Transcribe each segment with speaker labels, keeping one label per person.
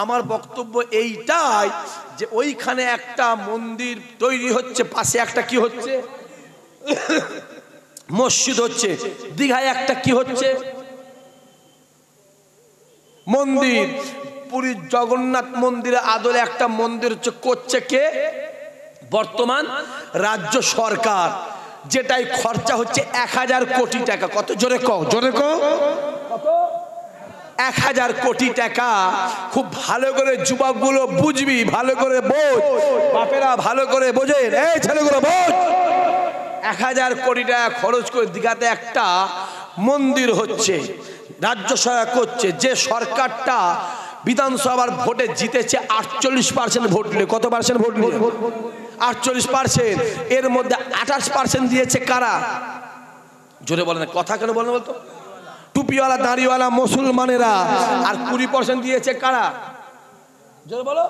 Speaker 1: আমার বক্তব্য এইটাই যে ওইখানে একটা মন্দির তৈরি হচ্ছে, পাশে একটা কি হচ্ছে, মসজিদ হচ্ছে। দীঘায় একটা কি হচ্ছে, মন্দির। পুরীর জগন্নাথ মন্দিরে আদলে একটা মন্দির হচ্ছে, করছে কে? বর্তমান রাজ্য সরকার। যেটাই খরচা হচ্ছে 1000 কোটি টাকা। কত? জোরে কও, জোরে কও। কত? 1000 কোটি টাকা। খুব ভালো করে যুবকগুলো বুঝবি, ভালো করে বোঝ, বাপেরা ভালো করে বোঝেন, এই ছেলেগুলো বোঝ। 1000 কোটি টাকা খরচ করে দীঘাতে একটা মন্দির হচ্ছে, রাজ্য সরকার করছে। যে সরকারটা বিধানসভার ভোটে জিতেছে 48% ভোট নিয়ে। কত পার্সেন্ট ভোট নিয়ে? 48%। এর মধ্যে 28% দিয়েছে কারা? জোরে বলেন, কথা কেন বলেন বলতো? টুপিওয়ালা দাড়িওয়ালা মুসলমানেরা। আর 20% দিয়েছে কারা? জোরে বলো।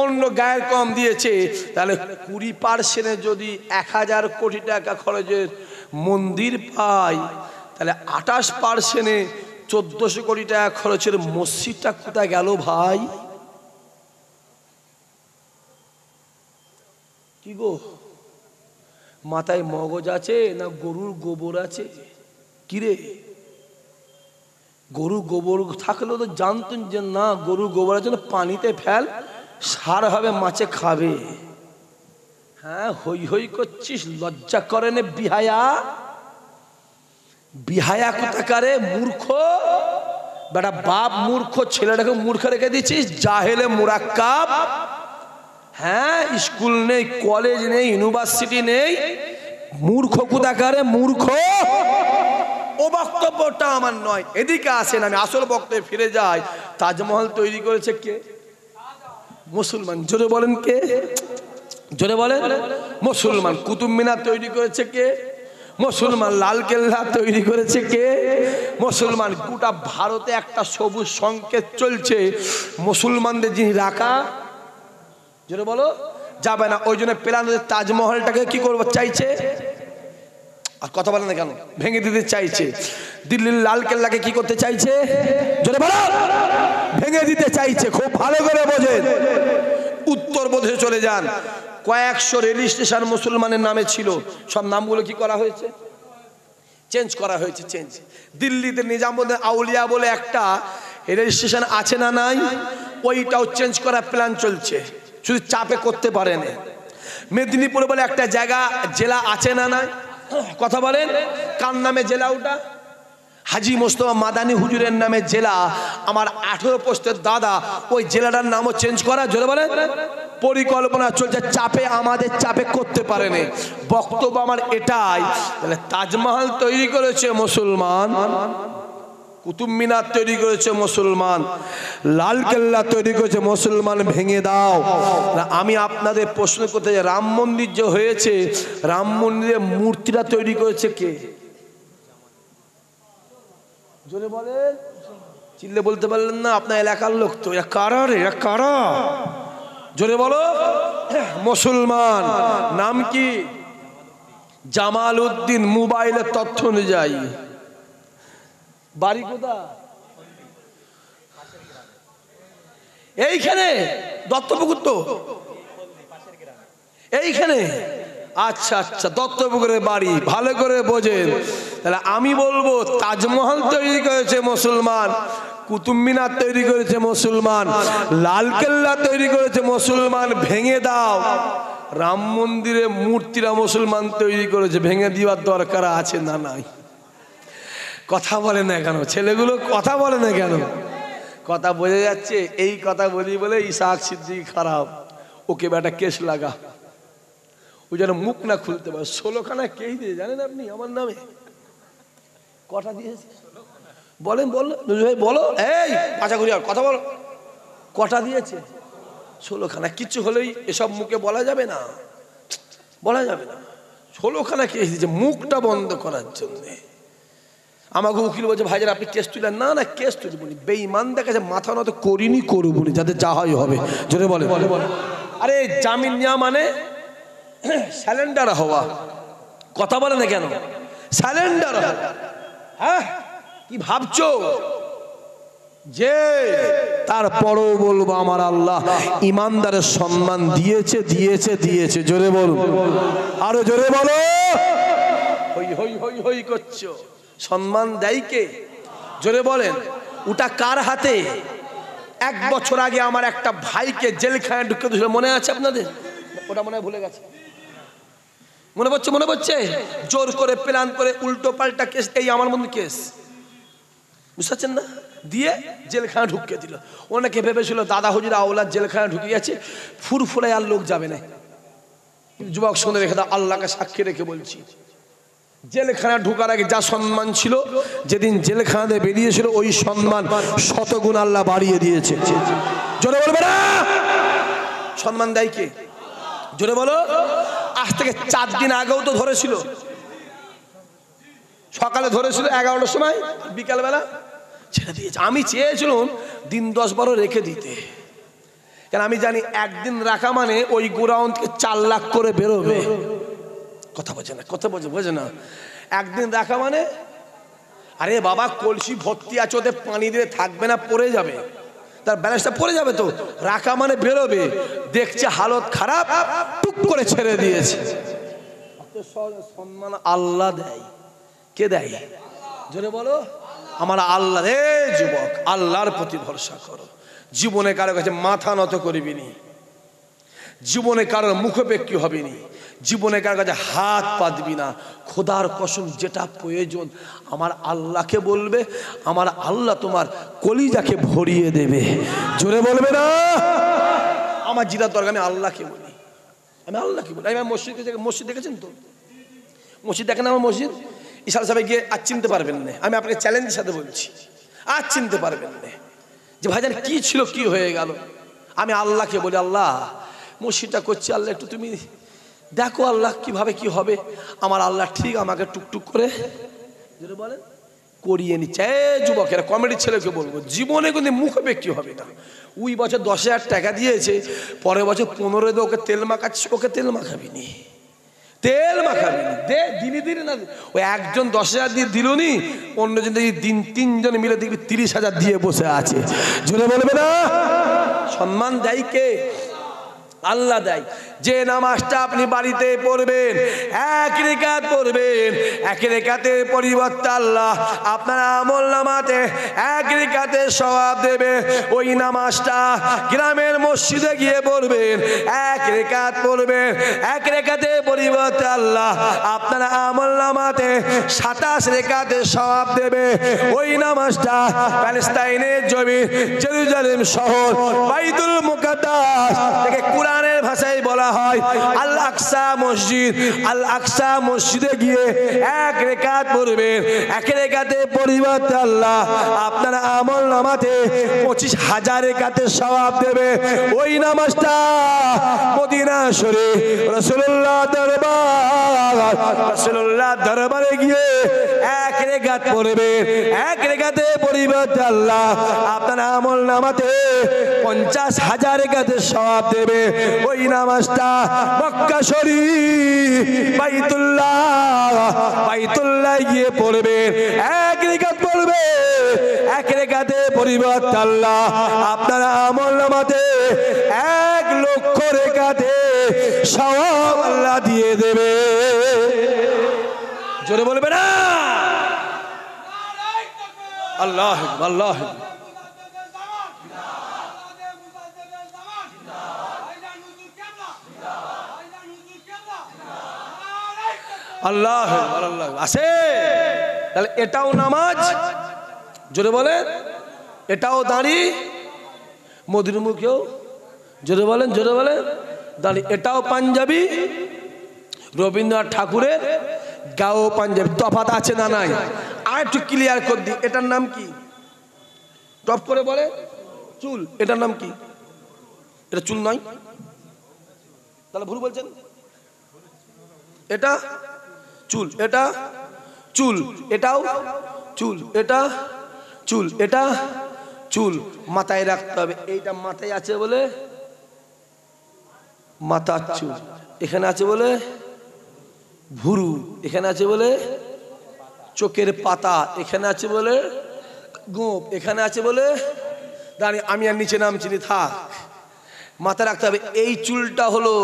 Speaker 1: অন্য গায়ের কম দিয়েছে। তাহলে 20% যদি 1000 কোটি টাকা খরচের মন্দির পায়, তাহলে 28% 1400 কোটি টাকা খরচের মসজিদটা কোথায় গেল ভাই? কি গো, মাথায় মগজ আছে না গরুর গোবর আছে? কিরে, গরু গোবর থাকলেও তো জানতেন যে না, গরু গোবর আছে না, পানিতে ফেল, সার হবে, মাছে খাবে। হ্যাঁ, হই হই করছিস, লজ্জা করে না বিহায়া? বিহায়া কোথাকারে? মূর্খ বেটা, বাপ মূর্খ, ছেলেটাকে মূর্খ রেখে দিচ্ছিস। জাহেলে মুরাক্কাব। হ্যাঁ, স্কুল নেই, কলেজ নেই, ইউনিভার্সিটি নেই, মূর্খ কোথাকারে? মূর্খ। ও বক্তব্যটা আমার নয়, এদিকে আসেন, আমি আসল বক্তব্যে ফিরে যাই। তাজমহল তৈরি করেছে কে? মুসলমান। জোরে বলেন কে? জোরে বলেন। মুসলমান। কুতুব মিনার তৈরি করেছে কে? মুসলমান। লালকেল্লা তৈরি করেছে কে? মুসলমান। গোটা ভারতে একটা সবুজ সংকেত চলছে, মুসলমানদের যিনি রাখা, জোরে বলো, যাবে না। ওই জন্য প্ল্যান তাজমহলটাকে কি করবো চাইছে? আর কথা বলে না কেন? ভেঙে দিতে চাইছে। দিল্লির লালকেল্লাকে কি করতে চাইছে? জোরে বলো। ভেঙে দিতে চাইছে। খুব ভালো করে বোঝেন। উত্তরপ্রদেশে চলে যান, কয়েকশো রেল স্টেশন মুসলমানের নামে ছিল, সব নামগুলো কি করা হয়েছে? চেঞ্জ করা হয়েছে। চেঞ্জ। দিল্লিতে নিজামুদ্দিন আউলিয়া বলে একটা রেল স্টেশন আছে না নাই? ওইটাও চেঞ্জ করার প্ল্যান চলছে, শুধু চাপে করতে পারেনি। মেদিনীপুর বলে একটা জায়গা, জেলা আছে না নাই? কথা বলেন, কার নামে জেলা ওটা? হাজি মোস্তফা মাদানী হুজুরের নামে জেলা। আমার 18 পোস্টের দাদা, ওই জেলাটার নামও চেঞ্জ করা। জোরে বলেন। পরিকল্পনা চলছে, চাপে, আমাদের চাপে করতে পারেনি। বক্তব্য আমার এটাই, তাহলে তাজমহল তৈরি করেছে মুসলমান, কুতুব মিনার তৈরি করেছে মুসলমান, লালকেল্লা তৈরি করেছে মুসলমান, ভেঙে দাও। আমি আপনাদের প্রশ্ন করতে চাই, রাম মন্দির যে হয়েছে, রাম মন্দিরের মূর্তিটা তৈরি করেছে কে? জোরে বলেন। চিল্লে বলতে পারলেন না? আপনার এলাকার লোক তো। এরা কারা রে? এরা কারা? জোরে বলো। মুসলমান। নাম কি? জামাল উদ্দিন। মোবাইলের তথ্য অনুযায়ী বাড়ি কোথায়? এইখানে দত্তপুকুর তো এইখানে। আচ্ছা আচ্ছা, দত্তপুকুরের বাড়ি। ভালো করে বোঝেন। তাহলে আমি বলবো, তাজমহল তৈরি করেছে মুসলমান, কুতুব মিনার তৈরি করেছে মুসলমান, লালকেল্লা তৈরি করেছে মুসলমান, ভেঙে দাও। রাম মন্দিরে মূর্তিরা মুসলমান তৈরি করেছে, ভেঙে দেওয়ার দরকার আছে না নাই? কথা বলে না কেন ছেলেগুলো? কথা বলে না কেন? কথা বোঝা যাচ্ছে? এই কথা বলি বলে ইসাক সিদ্দিকী খারাপ, ওকে বেটা কেস লাগা, ও যেন মুখ না খুলতে পারে। 16খানা কে দিয়ে জানেন আপনি আমার নামে? কটা দিয়েছে বলেন? বলো বলো, এই আচ্ছা করি, আর কথা বলো। কটা দিয়েছে? 16খানা। কিছু হলেই এসব মুখে বলা যাবে না, বলা যাবে না। 16খানা কেস দিয়েছে মুখটা বন্ধ করার জন্য। আমাকে উকিল বলছে, ভাইজান আপনি কেস তুলেন। না না, কেস তুলি বলি, বেঈমান দেখাচ্ছে, মাথা নত করিনি, করু বলি, যাতে যা হয় হবে। জোরে বলে। আরে জামিন নেওয়া মানে স্যালেন্ডার হওয়া। কথা বলে না কেন? স্যালেন্ডার। হ্যাঁ, কি ভাবছো? যে তারপরও বলবো আমার আল্লাহ ইমানদারের সম্মান দিয়েছে দিয়েছে দিয়েছে। জোরে বলুন, আরো জোরে বলো। হই হই হই হই করছো, সম্মান দেয় কে? জোরে বলেন। ওটা কার হাতে? 1 বছর আগে আমার একটা ভাইকে জেলখানায় ঢুকে দিয়েছিল, মনে আছে আপনাদের? ওটা মনে হয় ভুলে গেছে। মনে পড়ছে? মনে পড়ছে? জোর করে প্ল্যান করে উল্টো পাল্টা কেস, এই আমার মধ্যে কেস, বুঝতে পারছেন না? দিয়ে জেলখানা ঢুকে দিল। অনেকে ভেবেছিল দাদা হুজুর আওলাদ জেলখানা ঢুকে গেছে, ফুরফুরে আর লোক যাবে না। যুবক শুনে রেখে দাও, আল্লাহকে সাক্ষী রেখে বলছি, জেলখানা ঢুকার আগে যা সম্মান ছিল, যেদিন জেলখানাতে বেরিয়েছিল ওই সম্মান 100 গুণ আল্লাহ বাড়িয়ে দিয়েছে। জোরে বলবে না? সম্মান দেয় কে? জোরে বলো। আজ থেকে 4 দিন আগেও তো ধরেছিল, সকালে ধরেছিল 11টার সময়, বিকালবেলা ছেড়ে দিয়েছে। আমি চেয়েছিলাম দিন 10-12 রেখে দিতে, কারণ আমি জানি একদিন রাখা মানে ওই গোডাউন থেকে 4 লাখ করে বেরোবে। কথা বোঝে না, কথা বোঝে না। একদিন রাখা মানে, আরে বাবা কলসি ভর্তি আছে, ওদের পানি দিয়ে থাকবে না, পড়ে যাবে, তার ব্যালেন্সটা পড়ে যাবে। তো রাখা মানে বেরোবে, দেখছে হালত খারাপ, টুক করে ছেড়ে দিয়েছে। সম্মান আল্লাহ দেয়। কে দেয়? জোরে বলো। আমার আল্লাহ। রে যুবক, আল্লাহর প্রতি ভরসা করো। জীবনে কারো কাছে মাথা নত করবি নি, জীবনে কারোর মুখোপেক্ষী হবি নি, জীবনে কারোর কাছে হাত পাতবি না। খোদার কসম, যেটা প্রয়োজন আমার আল্লাহকে বলবে, আমার আল্লাহ তোমার কলিজাকে ভরিয়ে দেবে। জোরে বলবে না? আমার যেটা দরকার আমি আল্লাহকে বলি, আমি আল্লাহকে বলি। আমি মসজিদ দেখেছেন তো? মসজিদ দেখেন আমার মসজিদ, ইশাল সাহেব গিয়ে আজ চিনতে পারবেন না। আমি আপনাকে চ্যালেঞ্জের সাথে বলছি, আজ চিনতে পারবেন না যে ভাইজান কি ছিল, কি হয়ে গেল। আমি আল্লাহকে বলি, আল্লাহ মসজিদটা করছি, আল্লাহ একটু তুমি দেখো আল্লাহ কিভাবে কি হবে। আমার আল্লাহ ঠিক আমাকে টুকটুক করে যেটা বলেন করিয়ে নিচ্ছে। যুবকেরা, কমেডির ছেলেকে বলবো, জীবনে কিন্তু মুখোপেক্ষী হবে না। ওই বছর 10,000 টাকা দিয়েছে, পরের বছর 15 দিয়ে ওকে তেল মাখাচ্ছে, ওকে তেল মাখাবি নি, তেল মাখাবি নি, দে দিলি দিলি না। ওই একজন 10,000 দিয়ে দিল নি, অন্যজন দেখি 3জন মিলে দেখবি 30,000 দিয়ে বসে আছে। জোরে বলবে না? সম্মান দেয় কে? আল্লাহ দেয়। যে নামাজটা আপনি বাড়িতে পড়বেন, 1 রাকাত পড়বেন, 1 রাকাতের পরিবর্তে আল্লাহ আপনার আমলনামাতে 1 রাকাতের সওয়াব দেবে। ওই নামাজটা গ্রামের মসজিদে গিয়ে পড়বেন, 1 রাকাত পড়বেন, 1 রাকাতের পরিবর্তে আল্লাহ আপনার আমলনামাতে 27 রাকাতের সওয়াব দেবে। ওই নামাজটা প্যালেস্তাইনের জমি জেরুজালেম শহর বাইতুল মুকাদ্দাস থেকে কোরআনের ভাষায় বলা হয় আল আকসা মসজিদ, আল আকসা মসজিদে গিয়ে 1 রাকাত পড়বেন, 1 রাকাতের পরিবর্তে আল্লাহ আপনার আমলনামাতে 25,000 রাকাতের সওয়াব দেবে। ওই নামাজটা মদিনা শরীফ রাসূলুল্লাহ দরবারে গিয়ে 1 রাকাত পড়বেন, 1 রাকাতের পরিবর্তে আল্লাহ আপনার আমলনামাতে 50,000 রাকাতের সওয়াব দেবে। ওই নামাজটা মক্কা শরীফ বাইতুল্লাহ গিয়ে পড়বেন, 1 রাকাত পড়বে, 1 রাকাতের পরিবর্তে আল্লাহ আপনার আমলনামাতে 1 লক্ষ রাকাতে সওয়াব আল্লাহ দিয়ে দেবে। জোরে বলবে না? আল্লাহ আল্লাহ। আল্লাহ আল্লাহ আছে। তাহলে এটাও নামাজ, জোরে বলেন, এটাও দাঁড়ি, মোদির মুখেও জোরে বলেন, জোরে বলেন দাঁড়ি, এটাও পাঞ্জাবি, রবীন্দ্রনাথ ঠাকুরের গাও পাঞ্জাবি। তফাৎ আছে না নাই? আর একটু ক্লিয়ার করে দিই, এটার নাম কি? টপ করে বলে চুল, এটার নাম কি? এটা চুল নয়, তাহলে ভুল বলছেন। এটা চুল, এটা চুল, এটাও চুল, এটা চুল, এটা চুল। মাথায় রাখতে হবে, এইটা মাথায় আছে বলে মাথার চুল, এখানে আছে বলে ভুরু, এখানে আছে বলে চোখের পাতা, এখানে আছে বলে গোপ এখানে আছে বলে দাঁড়িয়ে আমি আর নিচে নামছি না, থাক। মাথায় রাখতে হবে এই চুলটা হলো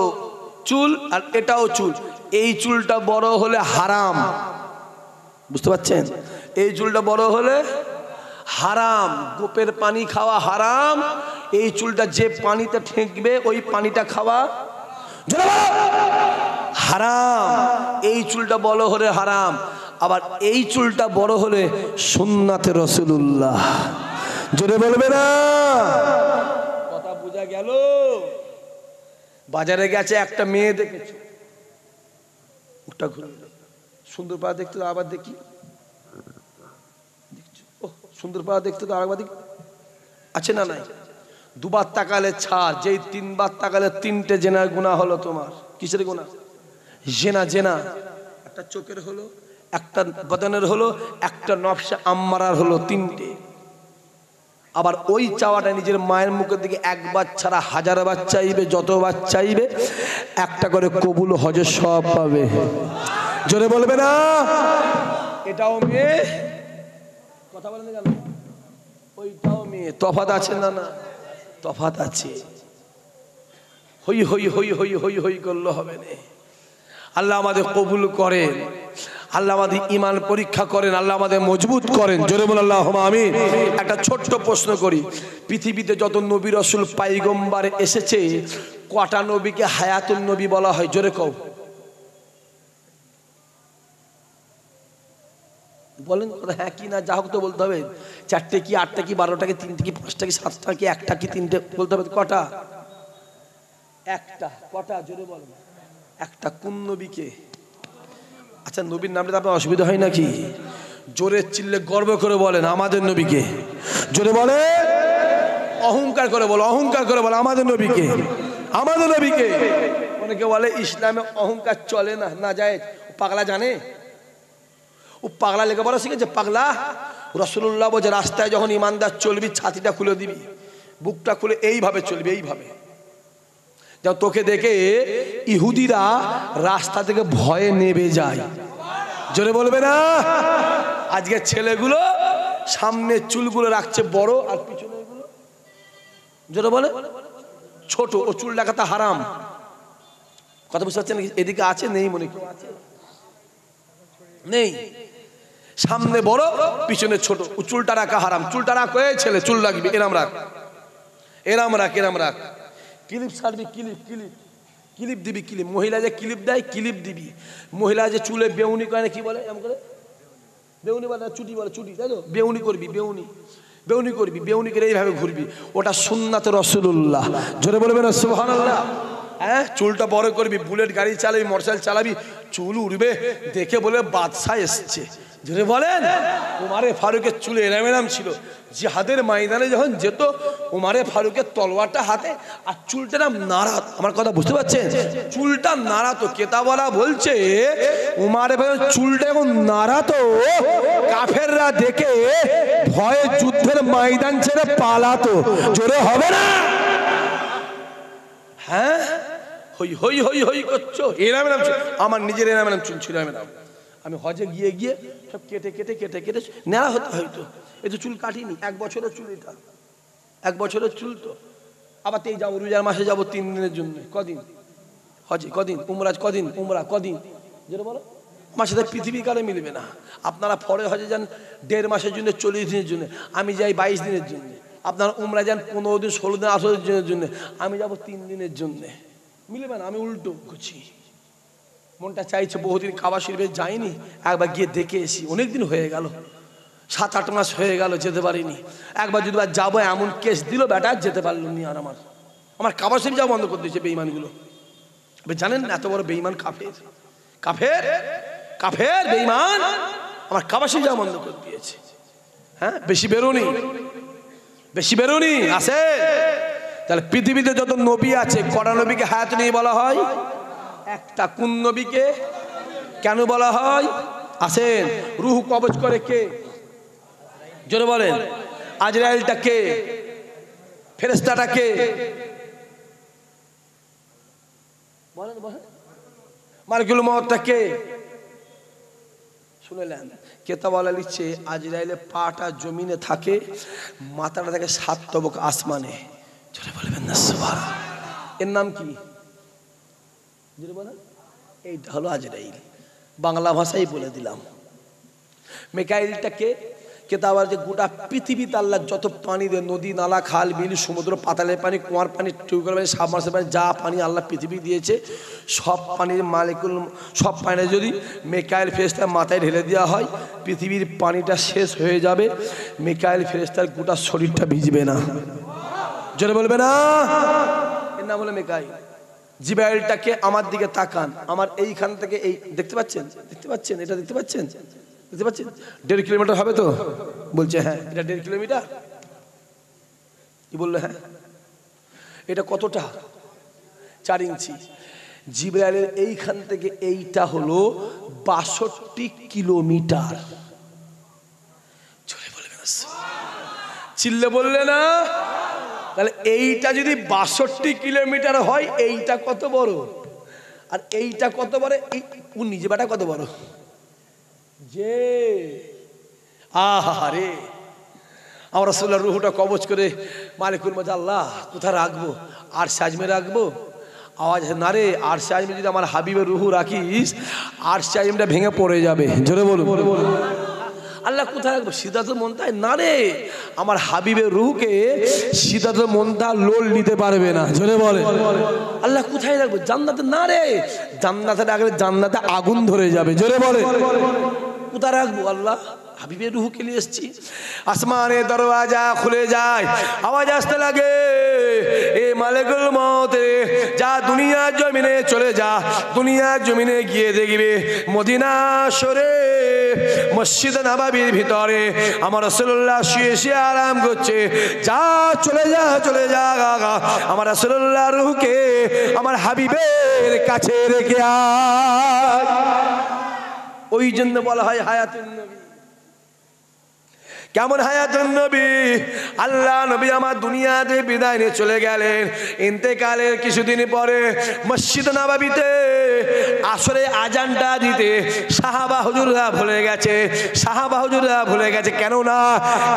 Speaker 1: চুল আর এটাও চুল, এই চুলটা বড় হলে হারাম, বুঝতে পারছেন? এই চুলটা বড় হলে হারাম, গোপের পানি খাওয়া হারাম। এই চুলটা যে পানিতে ঠেকবে ওই পানিটা খাওয়া হারাম। এই চুলটা বড় হলে হারাম। আবার এই চুলটা বড় হলে সুন্নাতে রাসূলুল্লাহ, জোরে বলবে না? কথা বোঝা গেল? বাজারে গেছে একটা মেয়ে দেখেছে, ওটা ঘুরে সুন্দর পাড়া দেখতে, আবার দেখি সুন্দর পাড়া দেখতে তো আরেকবার দেখি আছে না নাই? দুবার তাকালে ছাড়, যেই তিনবার তাকালে তিনটে জেনার গুনাহ হলো তোমার। কিসের গুনাহ? জেনা। জেনা একটা চোখের হলো, একটা বদনের হলো, একটা নফসে আম্মারার হলো, তিনটে। আবার ওই চাওয়াটা নিজের মায়ের মুখের দিকে একবার ছাড়া হাজারবার চাইবে, যতবার চাইবে একটা করে কবুল হজের সব পাবে, জোরে বলবে না? এটাও মেয়ে, কথা বলেন কেন? ওইটাও মেয়ে, তফাৎ আছে না? না তফাৎ আছে। হই হই হই হই হই হই করলে হবে না। আল্লাহ আমাদের কবুল করেন, আল্লাহ আমাদের ঈমান পরীক্ষা করেন, আল্লাহ আমাদের মজবুত করেন, জোরে বলেন আল্লাহুম্মা আমিন। একটা ছোট্ট প্রশ্ন করি, পৃথিবীতে যত নবী রাসূল পয়গম্বর এসেছে কটা নবীকে হায়াতুন নবী বলা হয়? জোরে কও, বলেন। হ্যাঁ কি না যা হোক তো বলতে হবে। চারটে কি, আটটা কি, 12টা কি, 3টে কি, 5টা কি, 7টা কি, একটা কি, 3টে বলতে হবে। কটা? একটা। কটা? জোরে বলেন। একটা। কোন নবীকে? আচ্ছা নবীর নামটা আপনার অসুবিধা হয় নাকি? জোরে চিল্লে গর্ব করে বলেন আমাদের নবীকে, জোরে বলে, অহংকার করে বলো, অহংকার করে বলো আমাদের নবীকে, আমাদের নবীকে। অনেকে বলে ইসলামে অহংকার চলে না, না যায়। পাগলা জানে? ও পাগলা লেখাপড়া শিখেছে? পাগলা। রাসূলুল্লাহ বলে রাস্তায় যখন ইমানদার চলবি ছাতিটা খুলে দিবি, বুকটা খুলে এইভাবে চলবি, এইভাবে। যা তোকে দেখে ইহুদিরা রাস্তা থেকে ভয়ে নেমে যায়, জোরে বলবে না? আজকে ছেলেগুলো সামনে চুলগুলো রাখছে বড় আর পিছনে এগুলো জোরে বলে ছোট। ও চুল রাখাটা হারাম। কথা বুঝতে পারছেন? এদিকে আছে নেই মনে কেউ আছে? নেই। সামনে বড় পিছনে ছোট, ও চুলটা রাখা হারাম। চুলটা রাখ, ছেলে চুল রাখবি এরাম রাখ, এরাম রাখ, এরাম রাখ। ক্লিপ ছাড়বি, ক্লিপ, ক্লিপ, ক্লিপ দিবি, ক্লিপ। মহিলা যে ক্লিপ দেয় ক্লিপ দিবি। মহিলা যে চুলে বেউনি করে না, কি বলে এমন করে? বেউনি বলে, চুটি বলে, চুটি, তাই তো? বেউনি করবি, বেউনি, বেউনি করবি, বেউনি করে এইভাবে ঘুরবি। ওটা সুন্নাতে রাসূলুল্লাহ, জোরে বলবেন সুবহানাল্লাহ। হ্যাঁ, চুলটা বড় করবি, বুলেট গাড়ি চালাবি, মোটরসাইকেল চালাবি, চুল উড়বে, দেখে বলে বাদশা এসছে, জোরে বলেন। উমারে ফারুকের চুলে এরাম এরাম ছিল। জিহাদের ময়দানে যখন যেত উমারে ফারুকের তলোয়ারটা হাতে আর চুলটা নাড়াত। আমার কথা বুঝতে পারছেন? চুলটা নাড়াতো। কেতাবলা বলছে উমারে ফারুক চুলটা এখন নাড়াতো, কাফেররা দেখে ভয়ে যুদ্ধের ময়দান ছেড়ে পালাতো। জোরে হবে না? হ্যাঁ, হই হই হই হই করছো। এরাম এরাম আমার নিজের এরাম এরাম চুল ছিল। আমি হজে গিয়ে গিয়ে সব কেটে কেটে কেটে কেটে নেড়া হতে হয়তো। এই তো চুল কাটিনি, 1 বছরের চুল এটা, 1 বছরের চুল। তো আবার এই যাবো রোজার মাসে যাবো 3 দিনের জন্য। কদিন হজে, কদিন উমরাজ, কদিন উমরা, কদিন, যেটা বলো আমার সাথে পৃথিবীর কালে মিলবে না। আপনারা ফরে হজে যান 1.5 মাসের জন্য, 40 দিনের জন্য। আমি যাই 22 দিনের জন্য। আপনারা উমরা যান 15 দিন, 16 দিন, 18 দিনের জন্য। আমি যাবো 3 দিনের জন্য। মিলবে না। আমি উল্টো করছি। মনটা চাইছে বহুদিন খাবার শিল্পে যাইনি, একবার গিয়ে দেখে এসি। অনেকদিন হয়ে গেল, 7-8 মাস হয়ে গেল যেতে পারিনি। একবার যদি যাবো এমন কেস দিল বেটা, যেতে পারল নি। আর আমার খাবার শিল্প যাওয়া বন্ধ করে দিয়েছে বেঈমানগুলো। জানেন এত বড় বেঈমান কাফের, কাফের, কাফের বেঈমান আমার খাবার শিল্প যাওয়া বন্ধ করে দিয়েছে। হ্যাঁ, বেশি বেরোনি, বেশি বেরোনি আছে। তাহলে পৃথিবীতে যত নবী আছে কটা নবীকে হায়াত নিয়ে বলা হয়? একটা। কোন নবীকে কেন বলা হয়? আসেন, রূহ কবজ করে কে? জোরে বলেন। আজরাইলটা কে? ফেরেশতাটা কে? বলেন বলেন। মালিকুল মউতটা কে? শুনেলেন কেতাবলা লিখছে আজরাইলে পাটা জমিনে থাকে, মাথাটা থাকে 7 তবক আসমানে। চলে বলবেন না সুবহানাল্লাহ। এর নাম কি? এইটা হলো আজরাইল। বাংলা ভাষায় বলে দিলাম। মিকাইলটাকে কেতাবার যে গোটা পৃথিবীতে আল্লাহ যত পানি দেয়, নদী নালা খাল বিল সমুদ্র পাতালের পানি কুয়ার পানি টিউবওয়েল পানি সাবমার্সেবল পানি, যা পানি আল্লাহ পৃথিবী দিয়েছে সব পানির মালিকুল, সব পানিটা যদি মিকাইল ফেরেশতার মাথায় ঢেলে দেওয়া হয় পৃথিবীর পানিটা শেষ হয়ে যাবে, মিকাইল ফেরেশতার গোটা শরীরটা ভিজবে না। জোরে বলবে না। এর নাম হলো মিকাইল। জিবরাইলটাকে আমার দিকে তাকান, আমার এইখান থেকে এই দেখতে পাচ্ছেন, দেখতে পাচ্ছেন, এটা দেখতে পাচ্ছেন, দেখতে পাচ্ছেন 1.5 কিলোমিটার হবে তো? বলছে হ্যাঁ এটা 1.5 কিলোমিটার। কি বললো? হ্যাঁ। এটা কতটা? 4 ইঞ্চি। জিবরাইলের এইখান থেকে এইটা হলো 62 কিলোমিটার। চলে বলবে না, চিল্লে বললে না। তাহলে এইটা যদি 62 কিলোমিটার হয় এইটা কত বড় আর এইটা কত বড়? এই নিজে বাটা কত বড় যে আহারে। আমরা রাসূলুল্লাহর রূহটা কবজ করে মালিকুল মৌত আল্লাহ কোথায় রাখবো? আরশে আজমে রাখবো। আওয়াজ না রে, আরশে আজমে যদি আমার হাবিবের রূহ রাখিস আরশে আজমটা ভেঙে পড়ে যাবে। জোরে বলো। আল্লাহ কোথায় রাখবো? সিদরাতুল মুনতাহায় না রে, আমার হাবিবের রূহকে সিদরাতুল মুনতাহা লোল নিতে পারবে না। জোরে বলে। আল্লাহ কোথায় রাখবো? জান্নাতে না রে, জান্নাতে রাখলে জান্নাতে আগুন ধরে যাবে। জোরে বলে। কোথায় রাখবো? আল্লাহ হাবিবের রূহকে নিয়ে এসেছি। আসমানে দরওয়াজা খুলে যায়, আওয়াজ আসতে লাগে এ মালিকুল মউত যা দুনিয়ার জমিনে চলে যা। দুনিয়ার জমিনে গিয়ে দেখবে মদিনা শরীফ মসজিদ নববীর ভিতরে আমার রাসূলুল্লাহ শুয়ে শুয়ে আরাম করছে। যা চলে যা, চলে যা, আমার রাসূলুল্লাহ রূহকে আমার হাবিবের কাছে রেখে আয়। ওই জন্য বলা হয় হায়াতুন নবী। কেমন হায়াতুন নবী? আল্লাহ নবী আমার দুনিয়াতে বিদায় নিয়ে চলে গেলেন। ইন্তেকালের কিছুদিন পরে মসজিদ নববীতে আসরে আজানটা দিতে সাহাবা হুজুররা ভুলে গেছে। সাহাবা হুজুররা ভুলে গেছে, কেন না?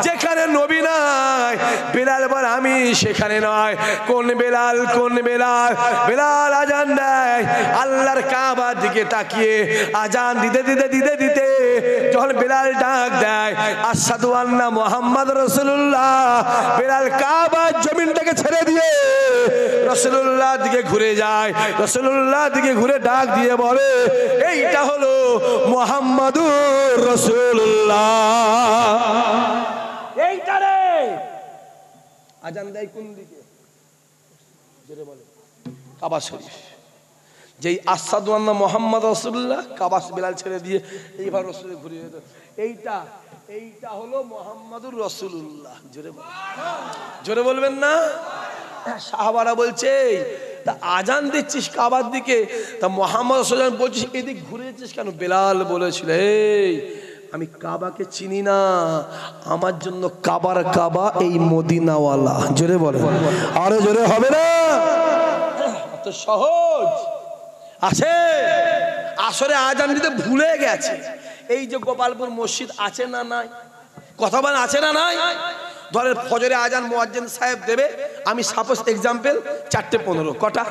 Speaker 1: যেখানে নবী নাই বেলাল বল আমি সেখানে নয়। কোন বেলাল? কোন বেলাল? বেলাল আজান দেয় আল্লাহর কাবার দিকে তাকিয়ে। আজান দিতে দিতে দিতে দিতে যখন বেলাল ডাক দেয় আশহাদু আন্না মুহাম্মদ রাসূলুল্লাহ, বেলাল কাবার জমিনটাকে ছেড়ে দিয়ে রাসূলুল্লাহ দিকে ঘুরে যায়। রাসূলুল্লাহ দিকে ঘুরে ডাক দিয়ে বলে এইটা হলো মুহাম্মাদুর রাসূলুল্লাহ। এইটা রে। আজান দেয় কোন দিকে? জোরে বলে। কাবা শরীফ। যেই আশহাদু আন্না মুহাম্মদ রাসূলুল্লাহ, কাবা বেলাল ছেড়ে দিয়ে এইবার রাসূল ঘুরে যেত। এইটা হলো মুহাম্মাদুর রাসূলুল্লাহ। জোরে বল, জোরে বলবেন না। সাহাবারা বলছে তা আজান দিচ্ছিস কাবার দিকে, তা মুহাম্মদ রাসূলুল্লাহ বলছিস এদিক ঘুরে যাচ্ছিস কেন? বেলাল বলেছিল এই আমি কাবাকে চিনি না, আমার জন্য কাবার কাবা এই মদিনাওয়ালা। জোরে বলে। আরে জোরে হবে না, এত সহজ আছে। আসরে আজান দিতে ভুলে গেছে। এই যে গোপালপুর মসজিদ আছে না নাই? কথা বলেন আছে না নাই? ধরেন ফজরে আজান মুয়াজ্জিন সাহেব দেবে, আমি সাপোজ এক্সাম্পল 4:15 কটা?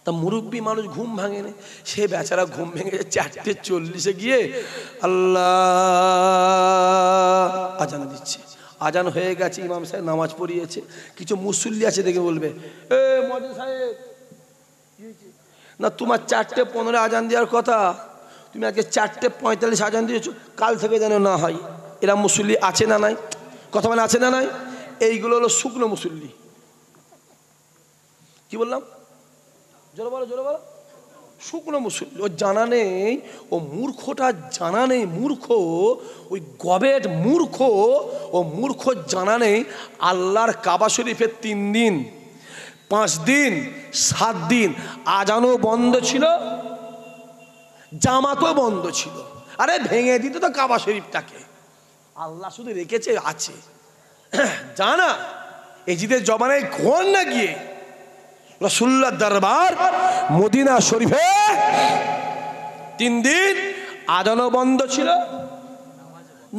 Speaker 1: তা মুরব্বী মানুষ ঘুম ভাঙে না, সে বেচারা ঘুম ভেঙে 4:40 গিয়ে আল্লাহ আজান দিচ্ছে। আজান হয়ে গেছে, ইমাম সাহেব নামাজ পড়িয়েছে, কিছু মুসল্লি আছে দেখে বলবে এ মুয়াজ্জিন সাহেব না তোমার 4:15 আজান দেওয়ার কথা, তুমি আজকে 4:45 আজান দিয়েছো, কাল থেকে যেন না হয়। এরা মুসল্লি আছে না নাই? কথা মানে আছে না নাই? এইগুলো হলো শুকনো মুসল্লি। কি বললাম? জোরে বলো, জোরে বলো। শুকনো মুসল্লি। ও জানা নেই, ও মূর্খটা জানা নেই, মূর্খ ওই গবেট মূর্খ, ও মূর্খ জানা নেই আল্লাহর কাবা শরীফের 3 দিন 5 দিন 7 দিন আজানও বন্ধ ছিল, জামাতও বন্ধ ছিল। আরে ভেঙে দিত তো কাবা শরীফটাকে, আল্লাহ শুধু রেখেছে আছে। জানা এজিদের জবানায় ঘোর না গিয়ে রাসূলুল্লাহ দরবার মদিনা শরীফে 3 দিন আজানও বন্ধ ছিল,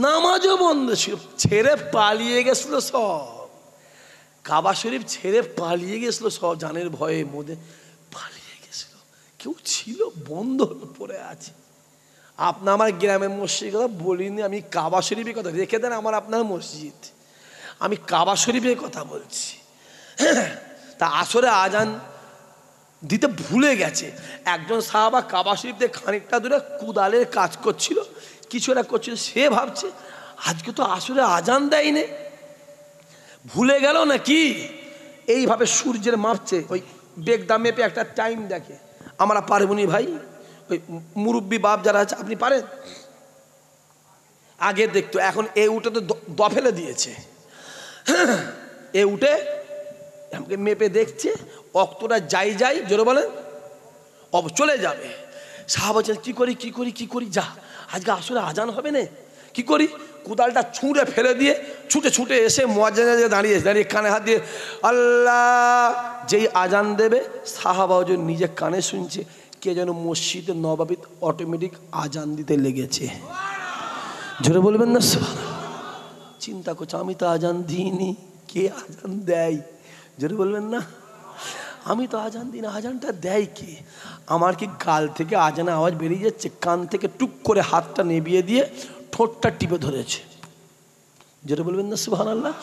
Speaker 1: নামাজও বন্ধ ছিল, ছেড়ে পালিয়ে গেছিল সব। কাবা শরীফ ছেড়ে পালিয়ে গেছিল সব, জানের ভয়ে মধ্যে পালিয়ে গেছিল, কেউ ছিল, বন্ধ পড়ে আছে। আপনার আমার গ্রামের মসজিদের কথা বলিনি, আমি কাবা শরীফের কথা রেখে দেন, আমার আপনার মসজিদ, আমি কাবা শরীফের কথা বলছি। তা আসরে আজান দিতে ভুলে গেছে একজন সাহাবা, কাবা শরীফ থেকে খানিকটা দূরে কুদালের কাজ করছিল, কিছু একটা করছিল, সে ভাবছে আজকে তো আসরে আজান দেয়নি, ভুলে গেল নাকি, এইভাবে সূর্যের মাপছে, ওই বেগদা মেপে একটা টাইম দেখে। আমরা পারবনি ভাই, ওই মুরব্বী বাপ যারা আছে, আপনি পারেন? আগে দেখতো, এখন এ উঠে তো দফেলে দিয়েছে, এ উঠে আমাকে মেপে দেখছে, অক্তটা যাই জোরে বলেন চলে যাবে। সাহাবা বলছেন কি করি কি করি কি করি, যা আজকে আসলে আজান হবে না, কি করি? কোদালটা ছুঁড়ে ফেলে দিয়ে ছুটে এসে মুয়াজ্জিনে দাঁড়িয়ে কানে হাত দিয়ে আল্লাহ, যেই আজান দেবে সাহাবা ওজন নিজে কানে শুনছে কে যেন মসজিদে নববীত অটোমেটিক আজান দিতে লেগেছে। জোরে বলবেন না সুবহানাল্লাহ। চিন্তা করছে আমি তো আজান দিইনি, কে আজান দেয়? জোরে বলবেন না, আমি তো আজান দিই না, আজানটা দেয় কে? আমার কি গাল থেকে আজানের আওয়াজ বেরিয়ে যাচ্ছে, কান থেকে টুক করে হাতটা নেবিয়ে দিয়ে ঠোঁটটা টিপে ধরেছে। যেটা বলবেন না সুবহানাল্লাহ,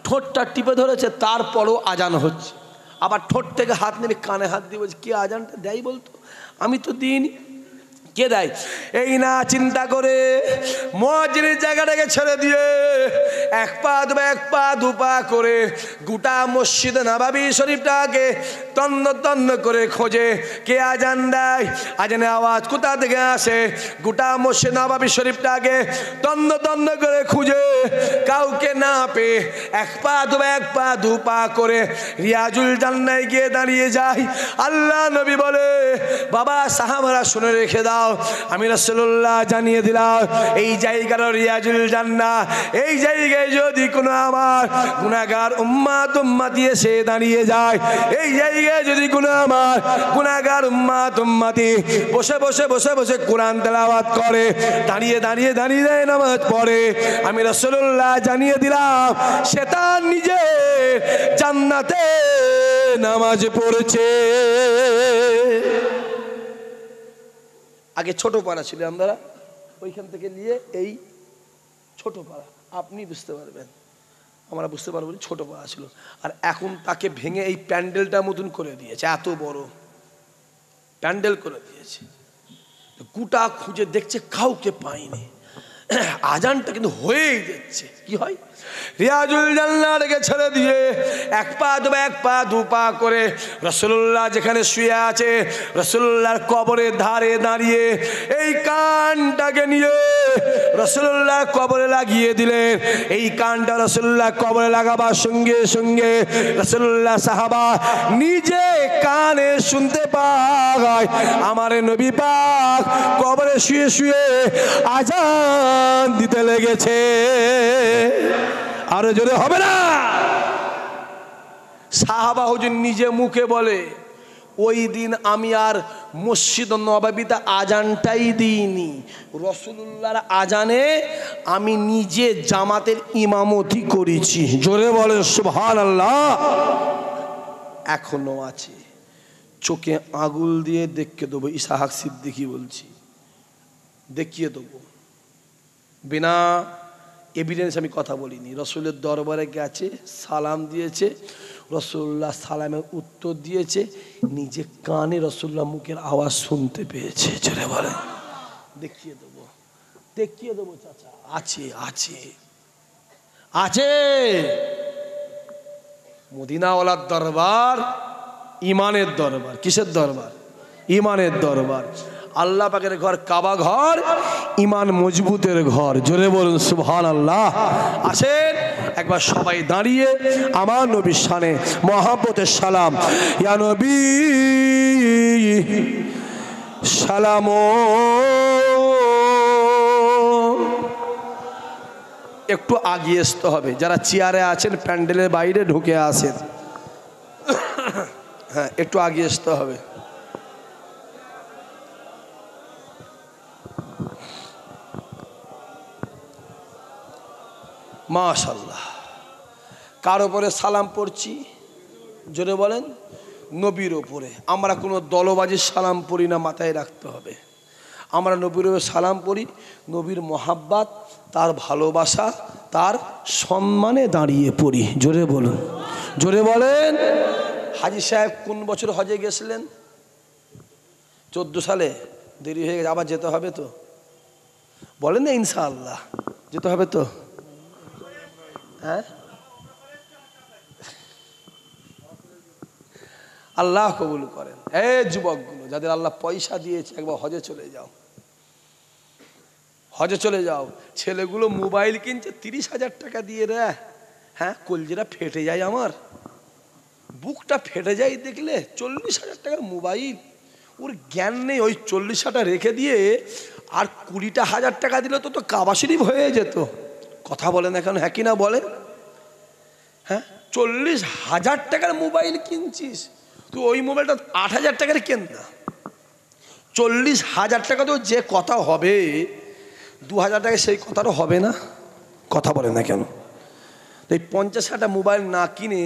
Speaker 1: ঠোঁটটা টিপে ধরেছে, তারপরও আজান হচ্ছে। আবার ঠোঁট থেকে হাত নেবে কানে হাত দিয়ে বলছে কে আজানটা দেয় বলতো, আমি তো দিইনি, কে দেয়? এই না চিন্তা করে মুয়াজ্জিনের জায়গাটাকে ছেড়ে দিয়ে এক পা দু পা করে গোটা মসজিদ নববী শরীফটাকে তন্ন করে খোঁজে, কে আজান দেয়, আজানের আওয়াজ কোথা থেকে আসে। গোটা মসজিদ নববী শরীফটাকে তন্ন করে খুঁজে কাউকে না পেয়ে এক পা দু পা করে রিয়াজুল জান্নায় গিয়ে দাঁড়িয়ে যায়। আল্লাহ নবী বলে বাবা সাহাবারা শুনে রেখে দাও, আমি রাসূলুল্লাহ জানিয়ে দিলাম এই জায়গার রিয়াজুল জান্নাহ, এই জায়গায় যদি কোনো আমার গুনাহগার উম্মতি এসে দাঁড়িয়ে যায়, এই জায়গায় যদি কোনো আমার গুনাহগার উম্মতি বসে কোরআন তেলাওয়াত করে, দাঁড়িয়ে নামাজ পড়ে, আমি রাসূলুল্লাহ জানিয়ে দিলাম সে তার নিজে জান্নাতে নামাজ পড়ছে। আগে ছোট পাড়া ছিল, আমরা ওইখান থেকে নিয়ে এই ছোট পাড়া, আপনি বুঝতে পারবেন, আমরা বুঝতে পারবো, ছোট পাড়া ছিল। আর এখন তাকে ভেঙে এই প্যান্ডেলটা মতন করে দিয়েছে, এত বড় প্যান্ডেল করে দিয়েছে। গোটা খুঁজে দেখছে কাউকে পায়নি, আজানটা কিন্তু হয়েই যাচ্ছে। কি হয়? রিয়াজুল জান্নাহকে ছেড়ে দিয়ে এক পা দু পা করে রাসূলুল্লাহ যেখানে শুয়ে আছে রাসূলুল্লাহর কবরের ধারে দাঁড়িয়ে এই কানটাকে নিয়ে রাসূলুল্লাহ কবরে লাগিয়ে দিলেন। এই কানটা রাসূলুল্লাহ কবরে লাগাবার সঙ্গে সঙ্গে রাসূলুল্লাহ সাহাবা নিজে কানে শুনতে পায় আমার নবী পাক কবরে শুয়ে আজান দিতে লেগেছে। আরো জোরে হবে না? সাহাবা হুজুর নিজে মুখে বলে ওই দিন আমি আর মসজিদ নববীতে আজানটাই দিইনি, রাসূলুল্লাহর আজানে আমি নিজে জামাতের ইমামতি করেছি। জোরে বলেন সুবহানাল্লাহ। এখনো আছে, চোখে আঙুল দিয়ে দেখিয়ে দেবো, ইসহাক সিদ্দিকী বলছি, দেখিয়ে দেবো, বিনা এভিডেন্স আমি কথা বলিনি। রসুলের দরবারে গেছে, সালাম দিয়েছে, রসুল্লাহ সালামের উত্তর দিয়েছে, নিজে কানে রসুল্লাহ মুখের আওয়াজ শুনতে পেয়েছে। চলে বলে দেখিয়ে দেবো চাচা, আছে আছে আছে। মদিনাওয়ালার দরবার ইমানের দরবার। কিসের দরবার? ইমানের দরবার। আল্লাহ পাকের ঘর কাবা ঘর, ইমান মজবুতের ঘর। জোরে বলুন সুবহানাল্লাহ। আসেন একবার সবাই দাঁড়িয়ে আমার নবীর শানে মহব্বতের সালাম। ইয়া নবী সালাম। একটু আগিয়ে আসতে হবে, যারা চেয়ারে আছেন প্যান্ডেলের বাইরে ঢুকে আসেন। হ্যাঁ, একটু আগিয়ে আসতে হবে। মাশাআল্লাহ। কার ওপরে সালাম পড়ছি? জোরে বলেন, নবীর ওপরে। আমরা কোনো দলবাজির সালাম পড়ি না, মাথায় রাখতে হবে। আমরা নবীর ওপরে সালাম পড়ি, নবীর মহাব্বত, তার ভালোবাসা, তার সম্মানে দাঁড়িয়ে পড়ি। জোরে বলুন, জোরে বলেন। হাজী সাহেব কোন বছর হজে গেছিলেন? 14 সালে। দেরি হয়ে গেছে, আবার যেতে হবে তো? বলেন না ইনশাআল্লাহ যেতে হবে তো? হ্যাঁ, আল্লাহ কবুল করেন। এই যুবকগুলো যাদের আল্লাহ পয়সা দিয়েছে, একবার হজে চলে যাও, হজে চলে যাও। ছেলেগুলো মোবাইল কিনছে 30,000 টাকা দিয়ে রে। হ্যাঁ, কলজিরা ফেটে যায়, আমার বুকটা ফেটে যায় দেখলে। 40,000 টাকার মোবাইল, ওর জ্ঞান নেই। ওই 40,000 রেখে দিয়ে আর 20,000 টাকা দিলে তো কাবা শরীফ হয়ে যেত। কথা বলেন এখন, হ্যাঁ কি না বলেন? হ্যাঁ, 40,000 টাকার মোবাইল কিনছিস তুই, ওই মোবাইলটা 8,000 টাকার কেন না। 40,000 টাকা তো যে কথা হবে, 2,000 টাকায় সেই কথাটা হবে না। কথা বলেন না কেন? এই 50,000 মোবাইল না কিনে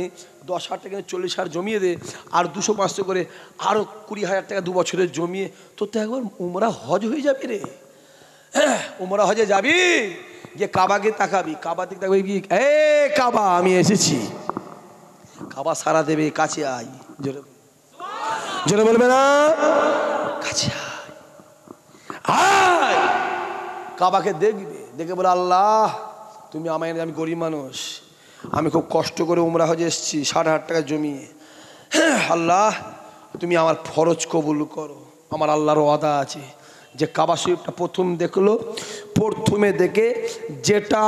Speaker 1: 10,000 টাকা 40,000 জমিয়ে দে, আর 200-500 করে আরও 20,000 টাকা 2 বছরের জমিয়ে, তোর তো একবার উমরা হজ হয়ে যাবে রে। উমরা হজে যাবি, যে কাবাকে তাকাবি, কাবা দিকে তাকাবি, এ কাবা আমি এসেছি। কাবা সারা দেবে, কাছে আয়। জোরে জোরে বলবে না? কাছে আয়। কাবাকে দেখবে, দেখে বলে আল্লাহ তুমি আমায়, আমি গরিব মানুষ, আমি খুব কষ্ট করে উমরা হজে এসেছি 60,000 টাকা জমিয়ে। আল্লাহ তুমি আমার ফরজ কবুল করো। আমার আল্লাহর ওয়াদা আছে যে কাবা শরীফটা প্রথম দেখলো, প্রথমে দেখে যেটা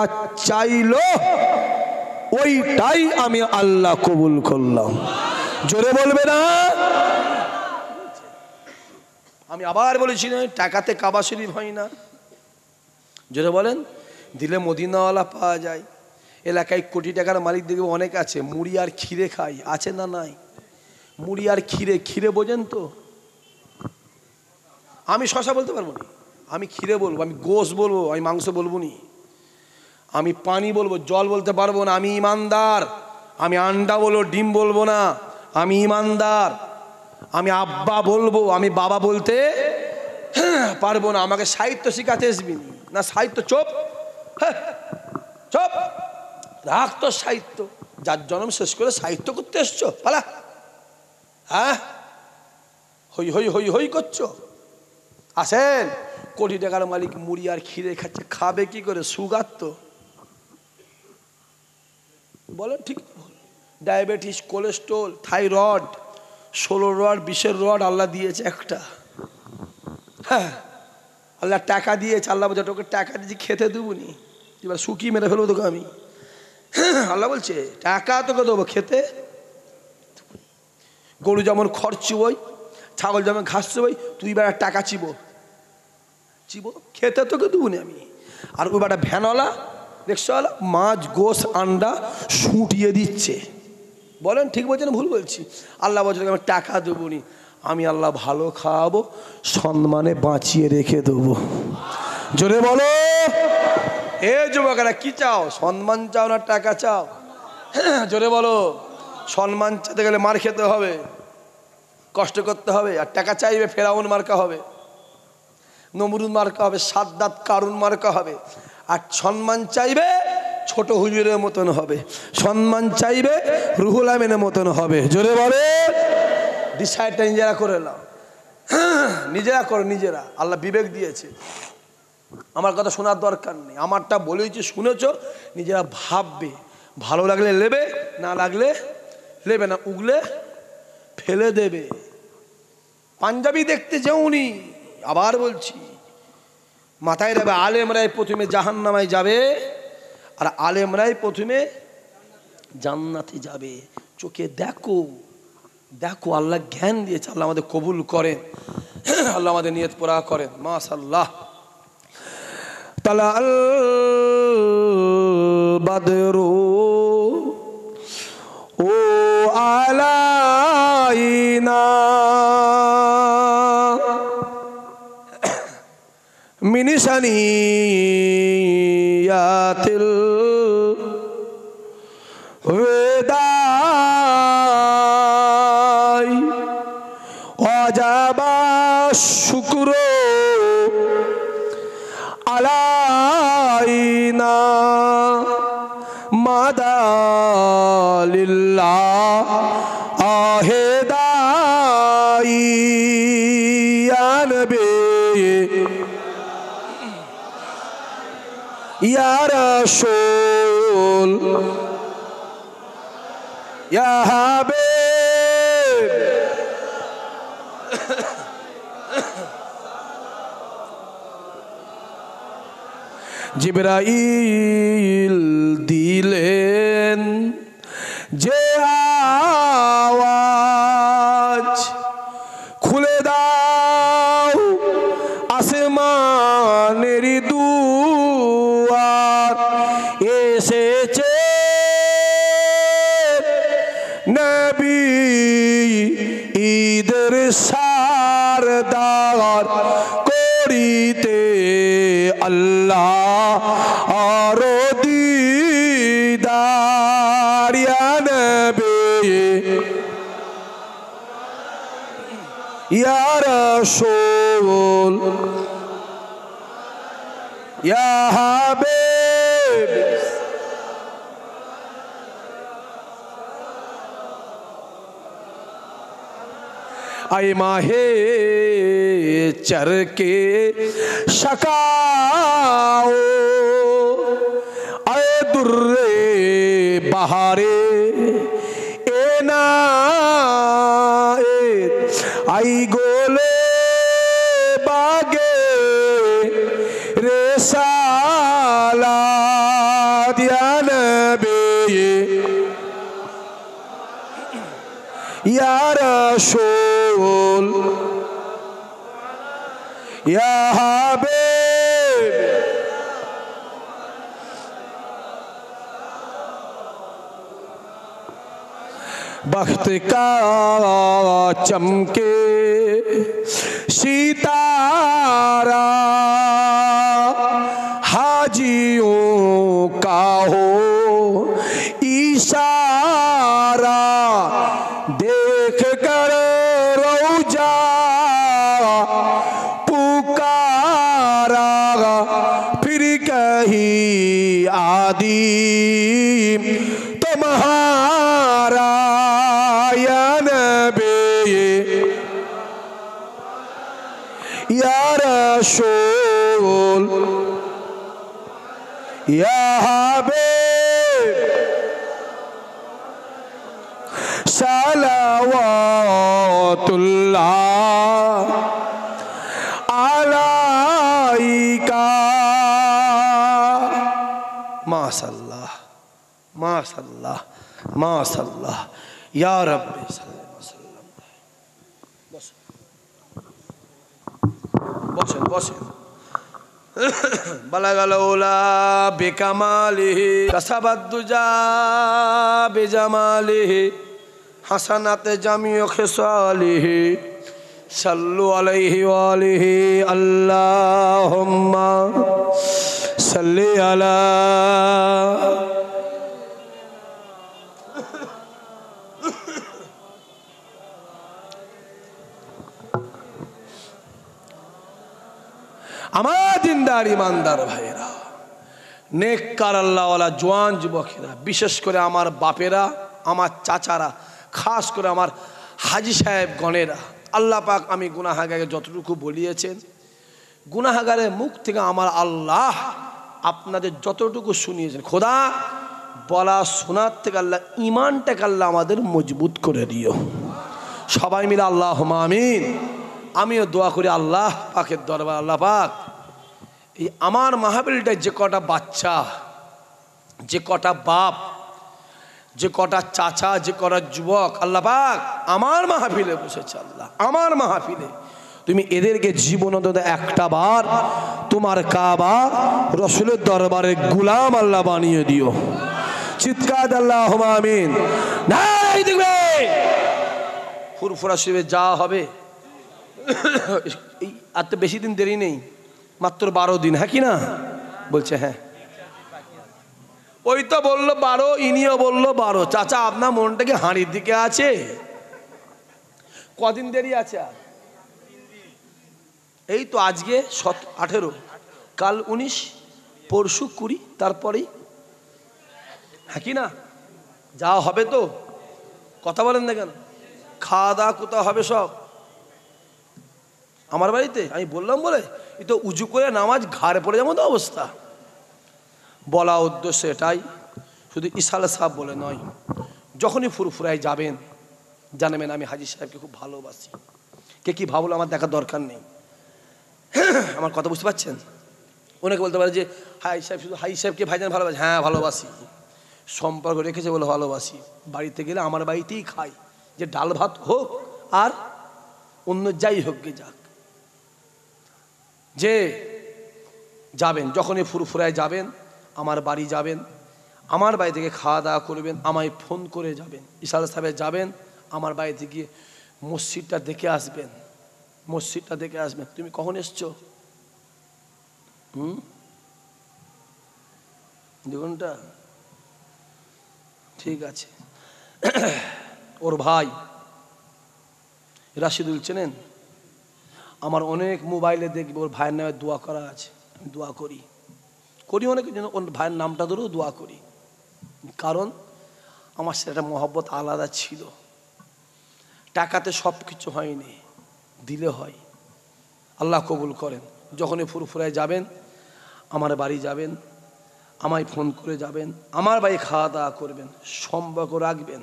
Speaker 1: চাইলো ওইটাই আমি আল্লাহ কবুল করলাম। জোরে বলবে না? আমি আবার বলেছি না, টাকাতে কাবা শরীফ হয় না। জোরে বলেন। দিলে মদিনাওয়ালা পাওয়া যায়। এলাকায় কোটি টাকার মালিক দেখবে অনেক আছে, মুড়ি আর ক্ষীরে খাই, আছে না নাই? মুড়ি আর ক্ষীরে, ক্ষীরে বোঝেন তো? আমি শশা বলতে পারবো না, আমি ক্ষীরে বলবো, আমি গোশ বলবো, আমি মাংস বলবো নি, আমি পানি বলবো, জল বলতে পারবো না। আমি ইমানদার। আমি আন্ডা বলবো, ডিম বলবো না, আমি ইমানদার। আমি আব্বা বলবো, আমি বাবা বলতে পারবো না। আমাকে সাহিত্য শিখাতে আসবি না, সাহিত্য চোপ, চোপ রাখ তো সাহিত্য। যার জন্ম শেষ করে সাহিত্য করতে এসছো, পালা। হ্যাঁ, হই হই হই হই করছো। আসেন, কোটি টাকার মালিক মুড়ি আর ক্ষীরে খাচ্ছে, খাবে কি করে? সুগার তো বলেন, ঠিক? ডায়াবেটিস, কোলেস্ট্রল, থাইরয়েড, 16 রড 20-এর রড আল্লাহ দিয়েছে একটা। হ্যাঁ, আল্লাহ টাকা দিয়েছে। আল্লাহ বলছে তোকে টাকা দিয়েছি, খেতে দেবো নি, এবার শুকিয়ে মেরে ফেলবো তোকে আমি। আল্লাহ বলছে টাকা তোকে দেবো, খেতে। গরু যেমন খড় চিবোই, ছাগল যেমন ঘাস চিবোই, তুই বেড়া টাকা চিবো, খেতে তোকে দেবো নি আমি। আর ওই বেটা ভ্যানওয়ালা, রিক্সাওয়ালা মাছ, গোশ, আন্ডা শুটিয়ে দিচ্ছে। বলেন ঠিক বলছেন, ভুল বলছি? আল্লাহ বলছে আমি টাকা দেবো নি, আমি আল্লাহ ভালো খাওয়াবো, সম্মানে বাঁচিয়ে রেখে দেবো। জোরে বলো। এ যুবকেরা, কি চাও? সম্মান চাও না টাকা চাও? জোরে বলো। সম্মান চাইতে গেলে মার খেতে হবে, কষ্ট করতে হবে। আর টাকা চাইবে, ফেরাউন মার্কা হবে, নমরুদ মার্কা হবে, সাদ্দাত কারুন মার্কা হবে। আর সম্মান চাইবে, ছোট হুজুরের মতন হবে। সম্মান চাইবে, রুহুল আমিনের মতন হবে। জোরে বলে। ডিসাইডটা নিজেরা করে নাও, নিজেরা করো, নিজেরা। আল্লাহ বিবেক দিয়েছে, আমার কথা শোনার দরকার নেই। আমারটা বলেছি, শুনেছো, নিজেরা ভাববে। ভালো লাগলে নেবে, না লাগলে নেবে না, উগলে ফেলে দেবে। পাঞ্জাবি দেখতে যেউনি, আবার বলছি, মাথায় রাখবে, আলেমরাই প্রথমে জাহান্নামায় যাবে, আর আলেমরাই প্রথমে জান্নাতে যাবে। চোখে দেখো, দেখো। আল্লাহ জ্ঞান দিয়েছে, আল্লাহ আমাদের কবুল করেন, আল্লাহ আমাদের নিয়ত পুরা করেন। মাশাআল্লাহ। তালাল বাদরু ও আলাইনা মিনিসানিয়াতিল ওয়াজাবা শুকরু আলাইনা মাদালিল্লাহ আহেদাই ইয়া নবী ইয়া রাসূল ইয়া হাবিব জিবরাইল দিলেন যে আওয়াজ খুলে দাও আসমানের দুয়ার এসেছে নবী ঈদের সারদার করিতে আল্লাহ আর দিদার ইয়া নবী ইয়া রাসূল ইয়া হাবিব आए माहे चर के शकाओ आए दुर्रे बहारे ए ना आई गोले बागे रे साला दिया नबी या रसूल या हबीब बख्त का चमके सितारा हाजियों का हो इशारा देख कर रौजा पुकारा फिर कहीं आदि तुम्हारा या नबी या रसूल या हबीब सलावतुल्लाह अलैका माशअल्लाह माशअल्लाह माशअल्लाह या रब्बी सल्लल्लाहु बसें बसें बलगल उला बिकमालिही कसबद्दुजा बिजमालिही हसनत जमिउ खिसालिही सल्लु अलैहि वालिही अल्लाहुम्मा सल्लि अला আমার দিনদার ইমানদার ভাইরা নেককার আল্লাহওয়ালা জওয়ান যুবকেরা বিশেষ করে আমার বাপেরা আমার চাচারা খাস করে আমার হাজি সাহেব গণেরা আল্লাহ পাক আমি গুনাহগারকে যতটুকু বলিয়েছেন গুনাহগারের মুখ থেকে আমার আল্লাহ আপনাদের যতটুকু শুনিয়েছেন খোদা বলা শোনার থেকে আল্লাহ ইমানটাকে আল্লাহ আমাদের মজবুত করে দিও সবাই মিলে আল্লাহুম্মা আমিন আমিও দোয়া করি আল্লাহ পাকের দরবার আল্লাহ পাক এই আমার মাহফিলটায় যে কটা বাচ্চা যে কটা বাপ যে কটা চাচা যে কটা যুবক আল্লাহ পাক আমার মাহফিলে বসেছে আল্লাহ আমার মাহফিলে তুমি এদেরকে জীবনত একটা বার তোমার কাবা রসুলের দরবারে গোলাম আল্লাহ বানিয়ে দিও চিৎকার আল্লাহুম্মা আমিন নাই দেখবে ফুরফুরা শিবে যা হবে আর তো বেশি দিন দেরি নেই মাত্র 12 দিন হ্যাঁ কি না বলছে হ্যাঁ ওই তো বললো 12 ইনিও বললো 12 চাচা আপনার মনটা কি হাঁড়ির দিকে আছে কদিন দেরি আছে আর এই তো আজকে 18, কাল 19, পরশু 20, তারপরেই হ্যাঁ কি না যাওয়া হবে তো? কথা বলেন না কেন? খাওয়া দাওয়া কোথাও হবে সব আমার বাড়িতে। আমি বললাম বলে এই তো উজু করে নামাজ ঘাড়ে পড়ে যাবো তো অবস্থা। বলা উদ্দেশ্য এটাই, শুধু ইসাল সাহেব বলে নয়, যখনই ফুরফুরায় যাবেন জানবেন আমি হাজি সাহেবকে খুব ভালোবাসি। কে কি ভাবলো আমার দেখার দরকার নেই। আমার কথা বুঝতে পারছেন? অনেকে বলতে পারে যে হাই সাহেব শুধু হাই সাহেবকে ভাইজান ভালোবাসি। হ্যাঁ ভালোবাসি, সম্পর্ক রেখেছে বলে ভালোবাসি। বাড়িতে গেলে আমার বাড়িতেই খাই, যে ডাল ভাত হোক আর অন্য যাই হোক গে যাক। যে যাবেন যখনই ফুরফুরায় যাবেন আমার বাড়ি যাবেন, আমার বাড়ি থেকে খাওয়া দাওয়া করবেন, আমায় ফোন করে যাবেন। ইসাল সাহেব যাবেন আমার বাড়িতে গিয়ে মসজিদটা দেখে আসবেন, মসজিদটা দেখে আসবেন। তুমি কখন এসছো? 2 ঘন্টা, ঠিক আছে। ওর ভাই রাশিদুল চেনেন? আমার অনেক মোবাইলে দেখবে ওর ভাইয়ের নামে দোয়া করা আছে। আমি দোয়া করি অনেক জন্য, ওর ভাইয়ের নামটা ধরেও দোয়া করি। কারণ আমার সেটা মহব্বত আলাদা ছিল। টাকাতে সব কিছু হয়নি, দিলে হয়। আল্লাহ কবুল করেন। যখনই ফুরফুরায় যাবেন আমার বাড়ি যাবেন, আমায় ফোন করে যাবেন, আমার বাড়ি খাওয়া দাওয়া করবেন, সম্পর্ক রাখবেন।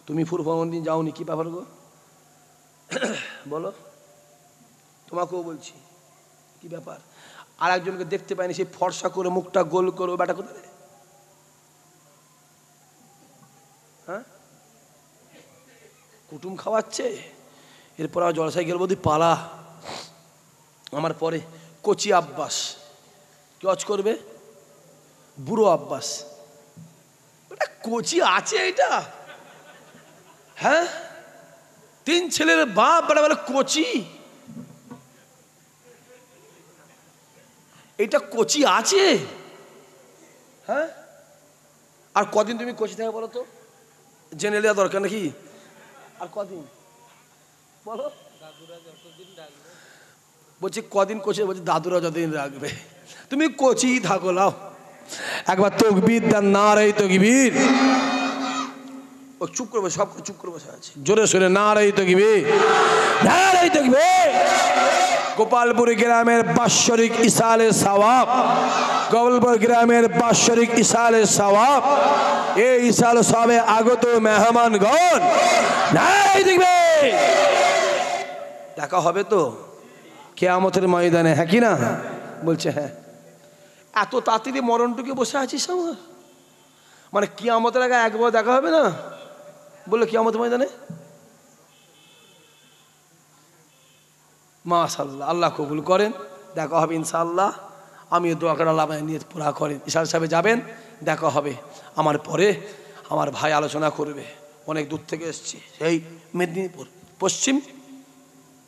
Speaker 1: তুমি ফুরফুরা দিন যাওনি, কি ব্যাপার গো বলো? তোমাকেও বলছি কি ব্যাপার? আর একজনকে দেখতে পাইনি, সেই ফর্সা করে মুখটা গোল করে, ও ব্যাটা কোথায়? হ্যাঁ কুটুম খাওয়াচ্ছে। এরপর আমার জলসাই গেল বৌদি পালা। আমার পরে কচি আব্বাস কি অজ করবে, বুড়ো আব্বাস। এটা কচি আছে এটা? হ্যাঁ 3 ছেলের বাপ, বেটা বলে কচি। এটা কচি আছে? হ্যাঁ আর কদিন তুমি কচি থাকে বলো তো? জেনে নেওয়া দরকার নাকি? আর কদিন বলো? বলছি কদিন কচি? বলছি দাদুরা যতদিন রাখবে। তুমি কচি থাকো, লাও একবার তকবীর দেন, নারে তাকবীর। ও চুপ করে বসে, সব চুপ করে বসে আছে, জোরে শুনে নারে তাকবীর, নারে তাকবীর। গোপালপুর গ্রামের বাৎসরিক ইসালে সওয়াব, গোপালপুর গ্রামের বাৎসরিক ইসালে সওয়াব, এই ইসাল সবে আগত মেহমানগণ নারে তাকবীর। দেখা হবে তো কিয়ামতের ময়দানে, হ্যাঁ কি না? বলছে হ্যাঁ। এত তাড়াতাড়ি মরণটুকে বসে আছিস আমার, মানে কিয়ামতের আগে একবার দেখা হবে না? বললো কিয়ামতের ময়দানে। মাশাআল্লাহ, আল্লাহ কবুল করেন, দেখা হবে ইনশাআল্লাহ। আমিও দোয়া করে আল্লাহ নিয়ে পুরা করেন। ইসাল সাহেব যাবেন, দেখা হবে। আমার পরে আমার ভাই আলোচনা করবে, অনেক দূর থেকে এসছে, সেই মেদিনীপুর, পশ্চিম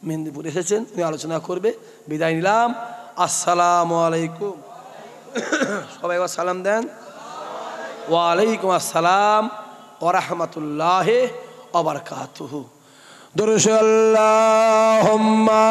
Speaker 1: মেদিনীপুর এসেছেন, উনি আলোচনা করবে। বিদায় নিলাম, আসসালামু আলাইকুম। সবাই সালাম দেন। ওয়ালাইকুম আসসালাম ওয়া রাহমাতুল্লাহি ওয়া বারাকাতুহু। দুরূদ আল্লাহুম্মা